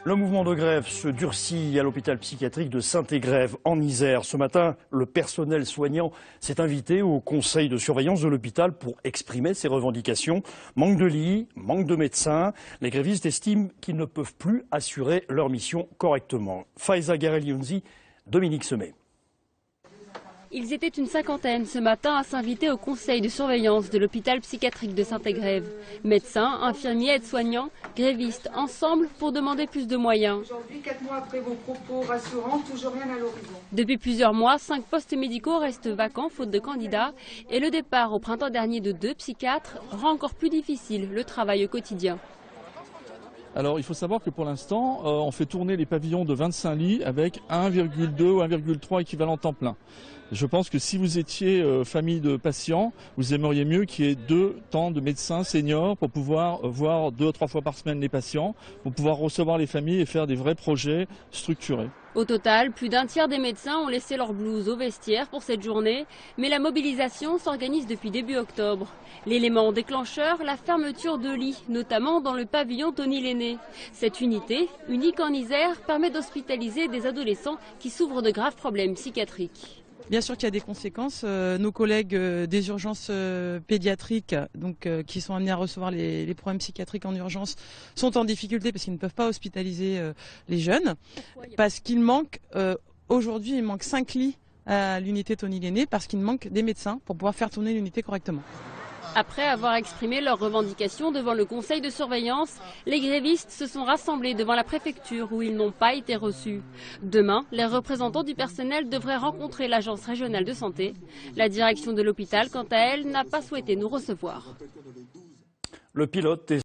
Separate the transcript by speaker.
Speaker 1: Le mouvement de grève se durcit à l'hôpital psychiatrique de Saint-Égrève en Isère. Ce matin, le personnel soignant s'est invité au conseil de surveillance de l'hôpital pour exprimer ses revendications. Manque de lits, manque de médecins. Les grévistes estiment qu'ils ne peuvent plus assurer leur mission correctement. Faiza Gareliounzi, Dominique Semet.
Speaker 2: Ils étaient une cinquantaine ce matin à s'inviter au conseil de surveillance de l'hôpital psychiatrique de Saint-Égrève. Médecins, infirmiers, aides-soignants, grévistes, ensemble pour demander plus de moyens.
Speaker 3: Aujourd'hui, 4 mois après vos propos rassurants, toujours rien à l'horizon.
Speaker 2: Depuis plusieurs mois, 5 postes médicaux restent vacants faute de candidats et le départ au printemps dernier de 2 psychiatres rend encore plus difficile le travail au quotidien.
Speaker 4: Alors il faut savoir que pour l'instant, on fait tourner les pavillons de 25 lits avec 1,2 ou 1,3 équivalent temps plein. Je pense que si vous étiez famille de patients, vous aimeriez mieux qu'il y ait 2 temps de médecins seniors pour pouvoir voir 2 ou 3 fois par semaine les patients, pour pouvoir recevoir les familles et faire des vrais projets structurés.
Speaker 2: Au total, plus d'un tiers des médecins ont laissé leur blouse au vestiaire pour cette journée, mais la mobilisation s'organise depuis début octobre. L'élément déclencheur, la fermeture de lits, notamment dans le pavillon Tony Lenné. Cette unité, unique en Isère, permet d'hospitaliser des adolescents qui souffrent de graves problèmes psychiatriques.
Speaker 5: Bien sûr qu'il y a des conséquences. Nos collègues des urgences pédiatriques, qui sont amenés à recevoir les problèmes psychiatriques en urgence, sont en difficulté parce qu'ils ne peuvent pas hospitaliser les jeunes. Parce qu'il manque, aujourd'hui, il manque 5 lits à l'unité Tony Lenné parce qu'il manque des médecins pour pouvoir faire tourner l'unité correctement.
Speaker 2: Après avoir exprimé leurs revendications devant le conseil de surveillance, les grévistes se sont rassemblés devant la préfecture où ils n'ont pas été reçus. Demain, les représentants du personnel devraient rencontrer l'agence régionale de santé. La direction de l'hôpital, quant à elle, n'a pas souhaité nous recevoir.
Speaker 1: Le pilote